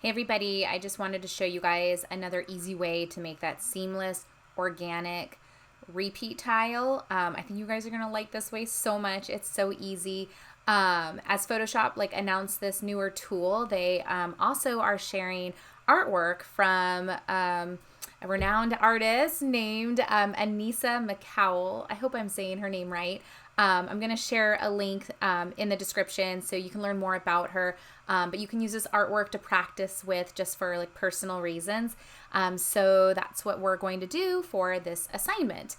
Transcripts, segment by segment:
Hey everybody, I just wanted to show you guys another easy way to make that seamless, organic repeat tile. I think you guys are gonna like this way so much. It's so easy. As Photoshop announced this newer tool, they also are sharing artwork from a renowned artist named Anissa McCowell. I hope I'm saying her name right. I'm going to share a link in the description so you can learn more about her. But you can use this artwork to practice with just for personal reasons. So that's what we're going to do for this assignment.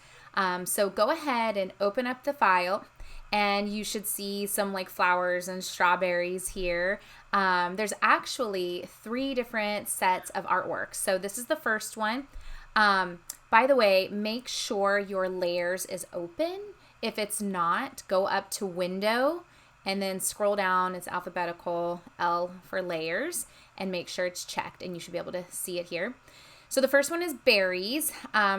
So go ahead and open up the file. And you should see some flowers and strawberries here. There's actually 3 different sets of artwork. So this is the first one. By the way, make sure your layers is open. If it's not, go up to Window and then scroll down. It's alphabetical, L for layers, and make sure it's checked, and you should be able to see it here. So the first one is berries,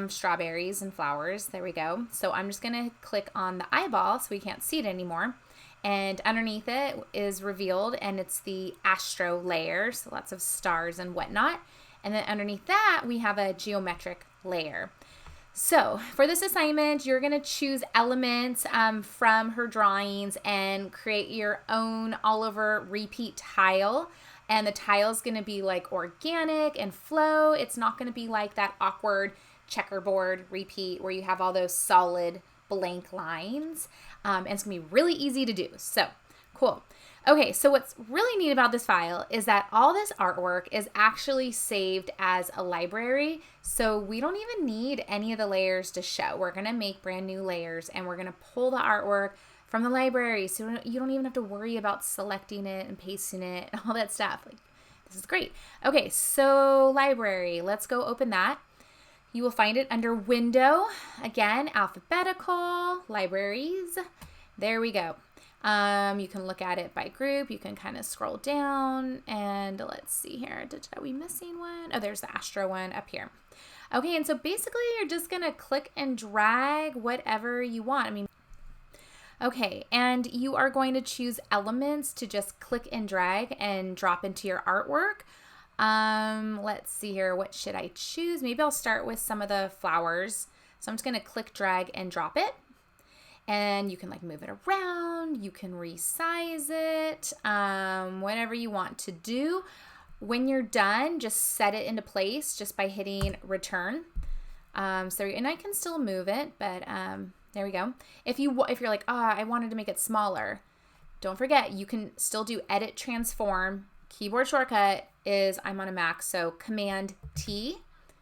strawberries and flowers. There we go. So I'm just going to click on the eyeball so we can't see it anymore. And underneath it is revealed, and it's the astro layer, so lots of stars and whatnot. And then underneath that, we have a geometric layer. So for this assignment, you're going to choose elements from her drawings and create your own all over repeat tile. And the tile is going to be organic and flow. It's not going to be like that awkward checkerboard repeat where you have all those solid blank lines. And it's going to be really easy to do. So cool. Okay, so what's really neat about this file is that all this artwork is actually saved as a library, so we don't even need any of the layers to show. We're going to make brand new layers, and we're going to pull the artwork from the library, so you don't even have to worry about selecting it and pasting it and all that stuff. This is great. Okay, so library, let's go open that. You will find it under Window, again, alphabetical, libraries. There we go. You can look at it by group. You can kind of scroll down, and let's see here. Are we missing one? Oh, there's the astro one up here. Okay, and so basically you're just going to click and drag whatever you want. Okay, and you are going to choose elements to just click and drag and drop into your artwork. Let's see here. What should I choose? Maybe I'll start with some of the flowers. So I'm just going to click, drag, and drop it. And you can move it around, you can resize it, whatever you want to do. When you're done, just set it into place just by hitting return. And I can still move it, but there we go. If you're like, I wanted to make it smaller, don't forget, you can still do edit transform. Keyboard shortcut is, I'm on a Mac, so Command T.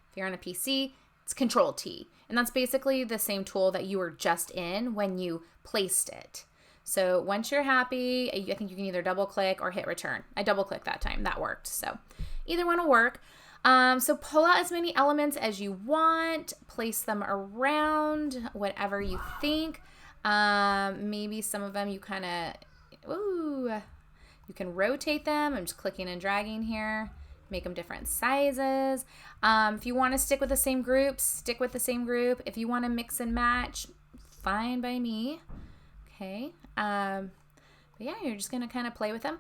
If you're on a PC, it's Control T. And that's basically the same tool that you were just in when you placed it. So once you're happy, I think you can either double click or hit return. I double clicked that time. That worked. So either one will work. So pull out as many elements as you want. Place them around, whatever you think. Maybe some of them you you can rotate them. I'm just clicking and dragging here. Make them different sizes. If you want to stick with the same group, stick with the same group. If you want to mix and match, fine by me. Okay. But yeah, you're just going to kind of play with them.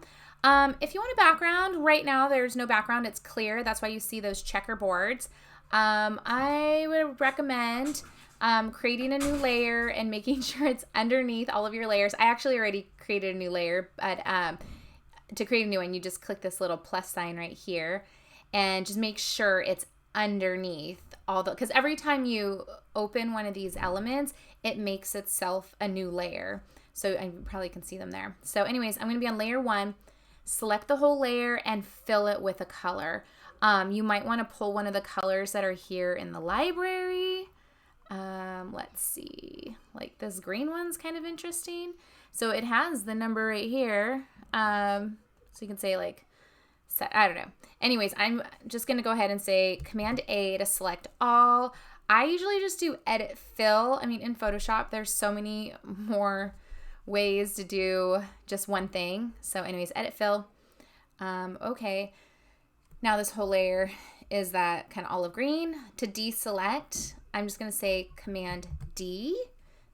If you want a background, right now there's no background. It's clear. That's why you see those checkerboards. I would recommend creating a new layer and making sure it's underneath all of your layers. I actually already created a new layer, but to create a new one, you just click this little plus sign right here and just make sure it's underneath because every time you open one of these elements, it makes itself a new layer. So I probably can see them there. So anyways, I'm going to be on layer 1, select the whole layer and fill it with a color. You might want to pull one of the colors that are here in the library. Let's see, this green one's kind of interesting. So it has the number right here. So you can say set, I don't know. Anyways, I'm just going to go ahead and say Command A to select all. I usually just do edit fill. In Photoshop, there's so many more ways to do just one thing. So anyways, edit fill. Okay. Now this whole layer is that kind of olive green. To deselect, I'm just going to say Command D.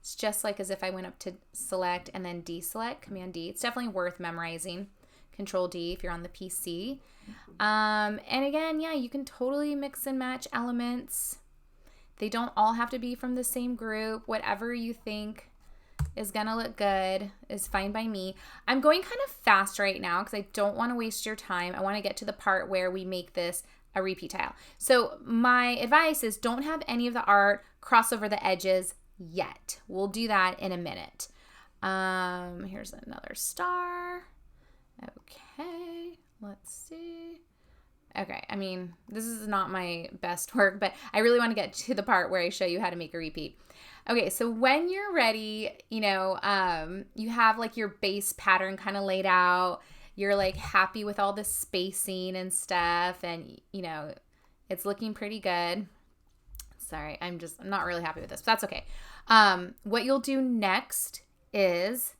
It's just as if I went up to select and then deselect, Command D. It's definitely worth memorizing. Control D if you're on the PC. And again, yeah, you can totally mix and match elements. They don't all have to be from the same group. Whatever you think is gonna look good is fine by me. I'm going kind of fast right now because I don't want to waste your time. I want to get to the part where we make this a repeat tile. So my advice is don't have any of the art cross over the edges yet. We'll do that in a minute. Here's another star. Okay, let's see. Okay, I mean, this is not my best work, but I really want to get to the part where I show you how to make a repeat. Okay, so when you're ready, you have like your base pattern kind of laid out. You're like happy with all the spacing and stuff, and it's looking pretty good. Sorry, I'm not really happy with this, but that's okay. What you'll do next is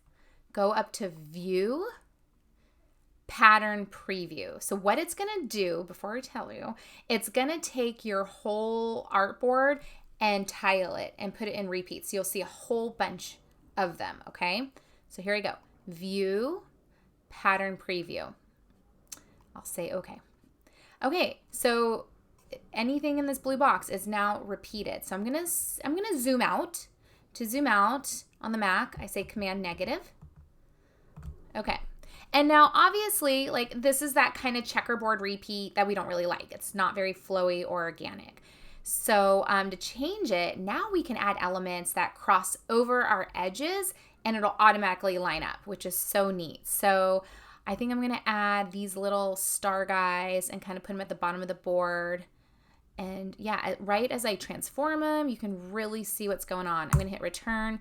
go up to View, Pattern Preview. So what it's going to do, before I tell you, it's going to take your whole artboard and tile it and put it in repeats. So you'll see a whole bunch of them, okay? So here I go. View, Pattern Preview. I'll say okay. Okay, so anything in this blue box is now repeated. So I'm gonna zoom out. To zoom out on the Mac, I say Command negative. Okay. And now obviously, like, this is that kind of checkerboard repeat that we don't really like. It's not very flowy or organic. So to change it, now we can add elements that cross over our edges and it'll automatically line up, which is so neat. So I think I'm gonna add these little star guys and kind of put them at the bottom of the board. And yeah, right as I transform them, you can really see what's going on. I'm gonna hit return.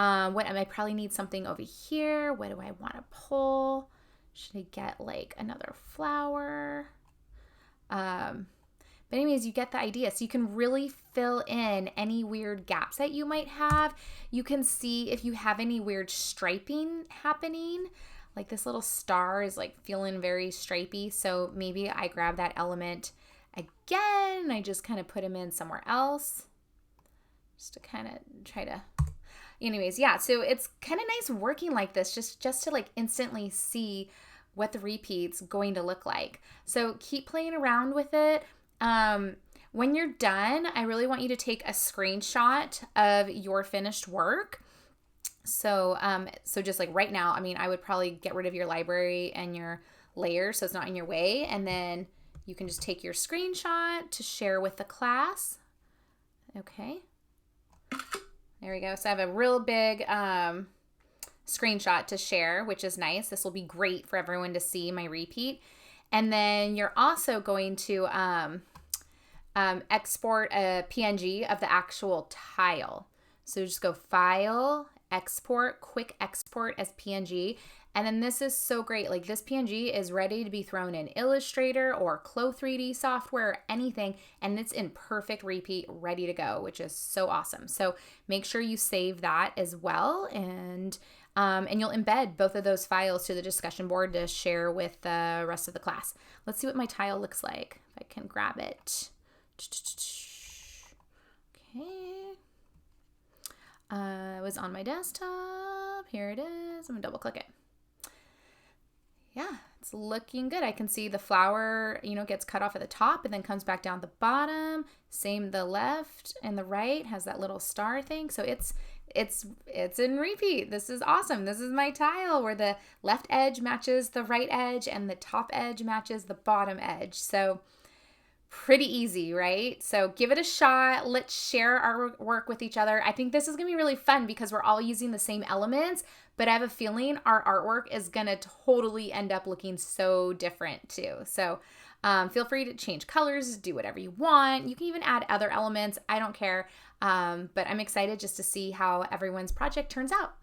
I probably need something over here. What do I want to pull? Should I get like another flower? But anyways, you get the idea. So you can really fill in any weird gaps that you might have. You can see if you have any weird striping happening. Like this little star is like feeling very stripy. So maybe I grab that element again. I just kind of put him in somewhere else. Just to kind of try to... Anyways, yeah, so it's kind of nice working like this just to like instantly see what the repeat's going to look like. So keep playing around with it. When you're done, I really want you to take a screenshot of your finished work. So just like right now, I mean, I would probably get rid of your library and your layer so it's not in your way. And then you can just take your screenshot to share with the class. Okay. There we go. So I have a real big screenshot to share, which is nice. This will be great for everyone to see my repeat. And then you're also going to export a PNG of the actual tile. So just go File, Export, Quick Export as PNG. And then this is so great. Like this PNG is ready to be thrown in Illustrator or Clo 3D software or anything. And it's in perfect repeat, ready to go, which is so awesome. So make sure you save that as well. And you'll embed both of those files to the discussion board to share with the rest of the class. Let's see what my tile looks like. If I can grab it. Okay. It was on my desktop. Here it is. I'm gonna double click it. Yeah, it's looking good. I can see the flower, gets cut off at the top and then comes back down the bottom. Same the left and the right has that little star thing. So it's in repeat. This is awesome. This is my tile where the left edge matches the right edge and the top edge matches the bottom edge. So pretty easy, right? So give it a shot. Let's share our work with each other. I think this is gonna be really fun because we're all using the same elements, but I have a feeling our artwork is gonna totally end up looking so different too. So feel free to change colors, do whatever you want. You can even add other elements. I don't care. But I'm excited just to see how everyone's project turns out.